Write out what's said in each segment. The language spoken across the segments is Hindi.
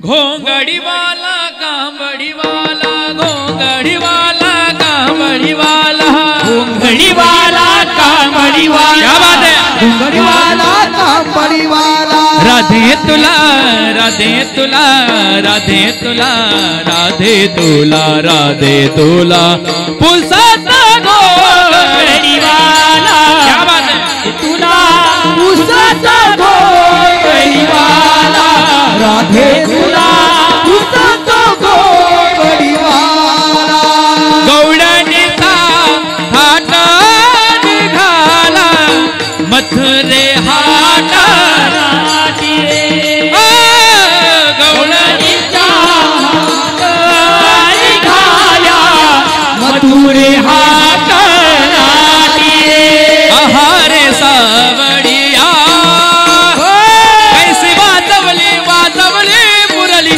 घोंगड़ी वाला कांबड़ी वाला, घोंगड़ी वाला कांबड़ी वाला, घोंगड़ी वाला कांबड़ी वाला, क्या बात है, घोंगड़ी वाला कांबड़ी वाला। राधे तुला राधे तुला राधे तुला राधे तुला राधे तुला पुसता घोंगड़ी वाला, क्या बात है, तुला पुसता घोंगड़ी वाला, राधे तुला पुसता घोंगड़ी वाला। गौडणीचा हाटा निघाला मथुरे हाटा गौडणीचा हाटा निघाला मथुरे हाटा। आहारे सावडिया कैसी वाजवली वाजवली मुरली,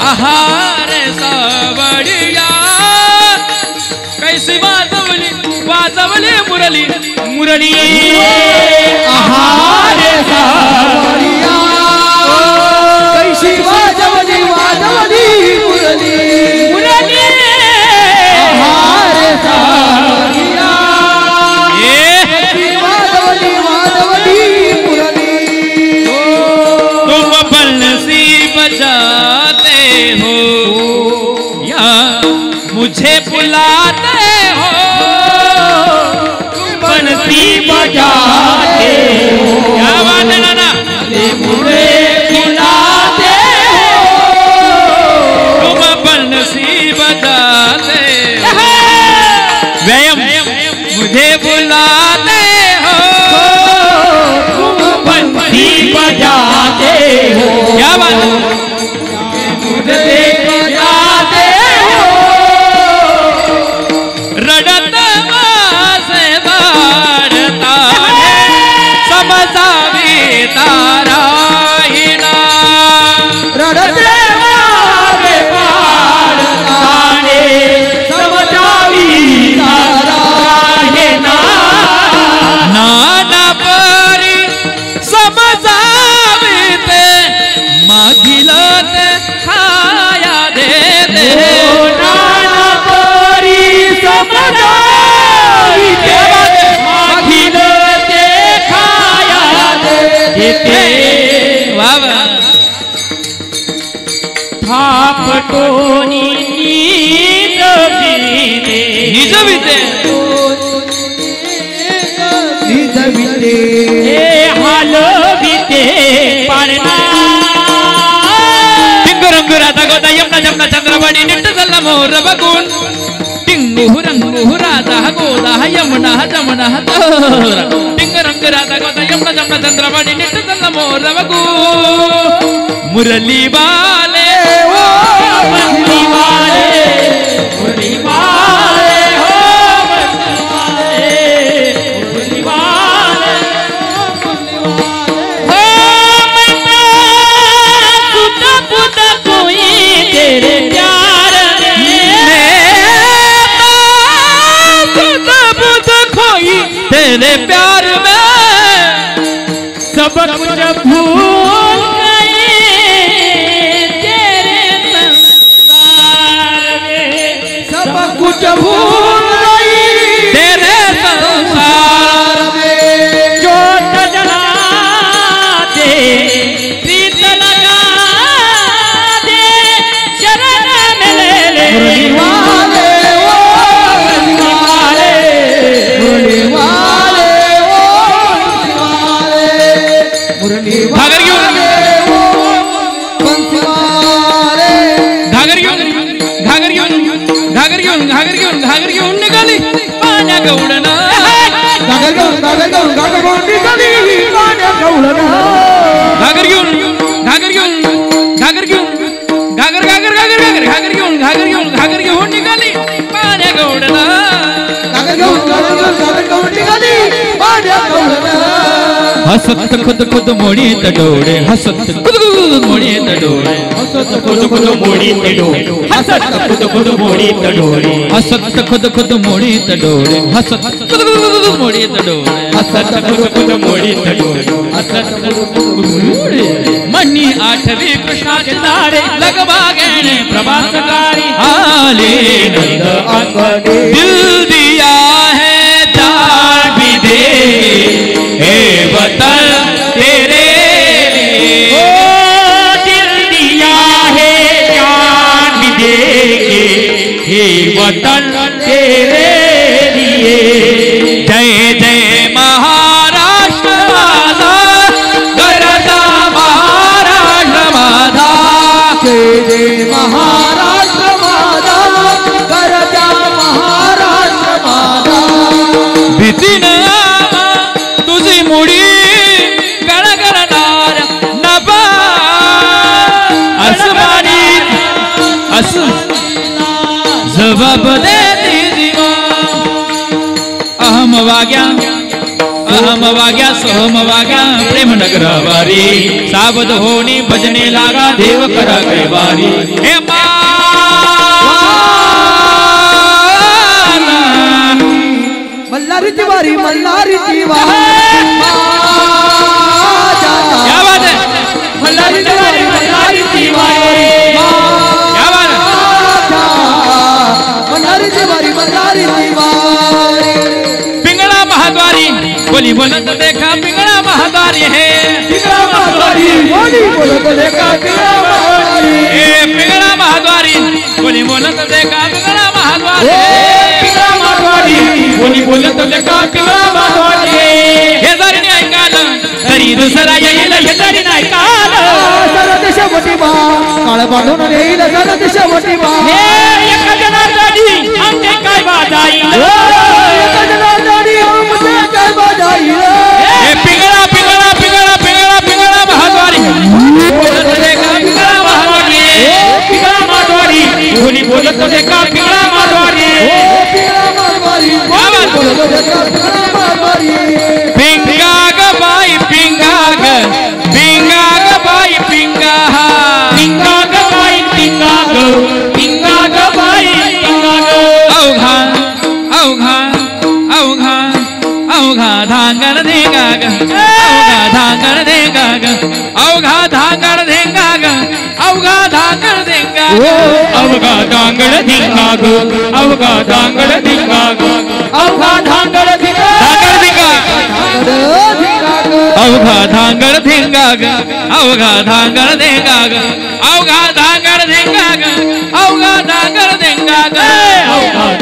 आहारे सावडिया कैसी वाजवली वाजवली मुरली मुरली, आहारे सावडिया कैसी वाजवली वाजवली मुरली मुरली, आहारे सावडिया वाजवली वाजवली मुरली। तुम बंसी बजाते हो या मुझे बुलाते हो, बंसी बजाते हो, क्या बात है नाना, मुझे बुलाते हो, तुम बंसी बजाते हो, व्ययम मुझे बुलाते हो, तुम बंसी बजाते हो, क्या बात है, मुझे बजाते हो, रडत वासे वारता समजावी ताराहिना, रडते वारे पारताने समजावी ताराहिना, नाना परी समजावी ते मागील ते खाया देते, नाना परी समजावी ते मागील ते खाया देते। वाह थापटोनी नीज बिते, निज बीते नीज बिते, हे हाल बिते पारणा। टिंगु रंगु राधा गोदा यमुना जमुना चंद्रवाणी निट्ट सल्ला मोर बगुन, टिंगु रंगु राधा गोदा यमुना जमुना तोरा, टिंगु रंगु राधा गोदा यमुना जमुना चंद्रवाणी निट्ट सल्ला मोर बगुन, मुरली वाले ओ बंसी वाले, मुरली वाले हो बंसी वाले, मुरली वाले हो मन्ना सुता पुता कोई तेरे प्यार में, बुध खोई तेरे प्यार में, सब कुछ भूल गए तेरे संसार में, सब कुछ भूल गई तेरे संसार में। चोट जला दे प्रीत लगा दे शरण में ले ले, मुरली वाले ओ मुरली वाले, मुरली वाले ओ मुरली घाघर घेऊन बंसी वाले, घागर घेऊन घागर घेऊन घागर घेऊन घागर घेऊन घागर घेऊन निघाली पाण्या गवडना, घागर घेऊन घागर घेऊन घागर घेऊन निघाली पाण्या गवळण, घागर घेऊन घागर घेऊन घागर घेऊन घागर घागर घागर घागर घागर घेऊन घागर घेऊन घागर घेऊन निघाली पाण्या गवडना, घागर घेऊन घागर घेऊन घागर घेऊन निघाली पाण्या गवळण। हसत खुद खुद मोडीत डोळे, हसत खुद खुद मोडीत डोळे, हसत खुद खुद मोडीत डोळे, हसत खुद खुद मोडीत डोळे, हसत खुद खुद मोडीत डोळे, हसत खुद खुद मोडीत डोळे, हसत खुद खुद मोडीत डोळे, हसत खुद खुद मोडीत डोळे। मनी आठवी कृष्णाचे झाडे लगवा घेणे प्रभात सकाळी आले नंद अंगणे दिल दिया है जान भी दे हे वतन तेरे लिए ओ दिल दिया है जान भी देंगे हे वतन तेरे लिए जय जय महाराष्ट्र माझा गरजा महाराष्ट्र माझा जय जय महाराष्ट्र माझा गरजा महाराष्ट्र माझा भीतीन तुझी मुडी गणगणनार नभा आसमानी जबाब देती जीवा अहम वाग्या सोहम वाग्या प्रेम नगरवारी सावध होणी भजने लागा देव करा कैवारी हे मल्हारीची वारी मल्हारीची वारी क्या बात है मल्हारीची वारी मल्हारीची वारी क्या बात है मल्हारीची वारी मल्हारीची वारी पिंगळा महाद्वारी बोली बोलत देखा पिंगळा महाद्वारी है पिंगळा महाद्वारी बोली बोलत देखा पिंगळा महाद्वारी ए पिंगळा महाद्वारी बोली बोलत देखा पिंगळा महाद्वारी पिंगळा महाद्वारी कोणी बोलत लेका पिंगळा महाद्वारी हे जरी नाही ऐकालं तरी दुसरा येईल हे जरी नाही ऐकालं सरदेश मोठी बा काळ बांधून येईल सरदेश मोठी बा एका जनार्दनी आमचे काय वाजाईल एका जनार्दनी आमचे काय वाजाईल हे पिंगळा पिंगळा पिंगळा पिंगळा पिंगळा महाद्वारी बोलत देखा पिंगळा महाद्वारी पिंगळा महाद्वारी कोणी बोलत लेका पिंगळा महाद्वारी पिंगळा महाद्वारी बोलत देखा पिंगळा महाद्वारी पिंगा ग बाई पिंगा ग बाई पिंगा पिंगा ग बाई पिंगा ग बाई पिंगा ग अवघा अवघा अवघा अवघा धांगण धेंगा ग अवघा धांगण धेंगा ग अवघा धांगण धेंगा ग अवघा धांगण धेंगा ग अवघा धांगड धिंगा ग अवघा धांगड धिंगा ग अवघा धांगड धिंगा धांगड धिंगा ग अवघा धांगड धेंगा ग अवघा धांगड धेंगा ग अवघा धांगड धेंगा ग अवघा धांगड धिंगा ग अवघा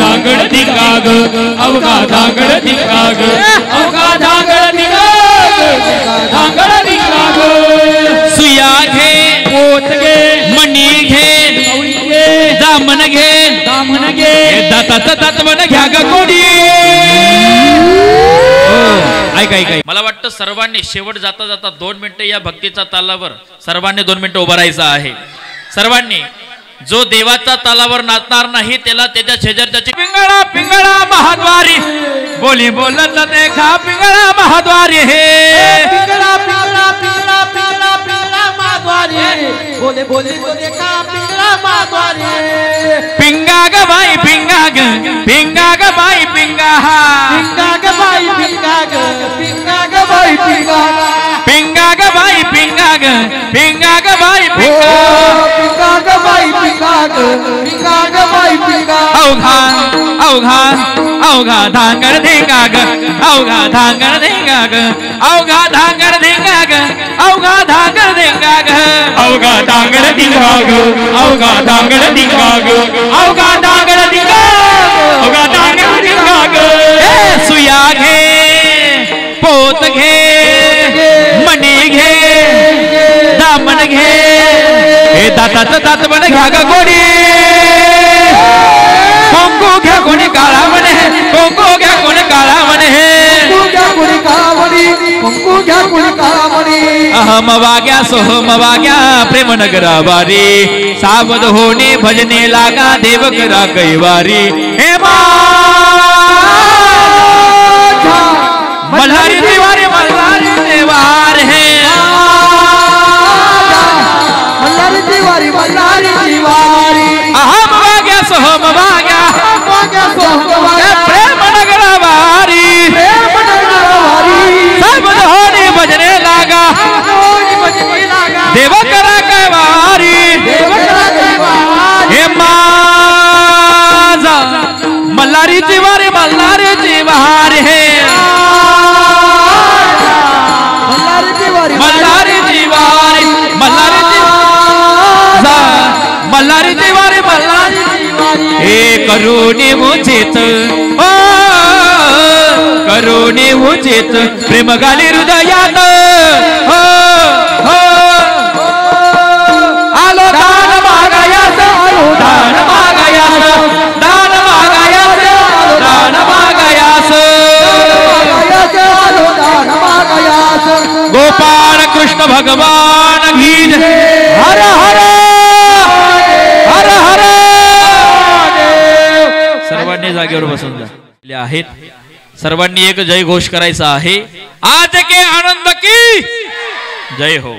धांगड धिंगा ग अवघा धांगड धिंगा ग धांगड धिंगा ग सुया घे पोत घे मणी घे दामन घे दामन घे दातात मन घ्या ग कोणी ऐका मला वाटतं सर्वांनी शेवट जाता जाता 2 मिनिटं या भक्तीच्या तालावर सर्वांनी 2 मिनिटं उभं राहायचं आहे सर्वांनी जो देवाच्या तालावर नाचणार नाही त्याला त्याच्या शेजारच्याची पिंगळा पिंगळा महाद्वारी बोली बोलत देखा पिंगळा महाद्वारी हे पिंगळा पिंगळा पिंगळा पिंगळा पिंगळा महाद्वारी बोले बोले देखा पिंगळा महाद्वारी पिंगा ग बाई पिंगा ग बाई पिंगा पिंगा ग बाई पिंगा ग बाई पिंगा पिंगा ग बाई पिंगा ग बाई पिंगा पिंगा ग बाई पिंगा ग बाई पिंगा अवघा अवघा अवघा धांगड धेंगा ग अवघा धांगड धेंगा ग अवघा धांगड धेंगा ग अवघा धांगड धेंगा ग अवघा धांगड धिंगा ग अवघा धांगड धिंगा ग अवघा धांगड धिंगा अवघा धांगड धिंगा ग सुया घे पोत घे मणी घे दामन घे हे दाताचं दात म्हण घ्या ग कोणी कोंको घ्या कोणी काळा म्हणे कोंको घ्या कोणी काळा म्हणे अहम वाग्या सोहम वाग्या प्रेम नगरावारी सावध होणे भजने लागा देव करा कैवारी हे मल्हारी दिवारी मल्हारी देवार हे मल्हारी दिवारी मल्हारी दिवारी अहम वाग्या सोहम वाग्या प्रेम नगरावारी सावध होणे भजने लागा देव करुणे उचित ओ करुणे उचित प्रेम गाली हृदयात हो हो आलो दान मागायास दान मागायास दान मागायास दान मागायास गोपाळ कृष्ण भगवान गीत हर हर हर हर सर्वांनी जागेवर बसून जा आहेत सर्वांनी एक जय घोष करायचा आहे आज के आनंद की जय हो।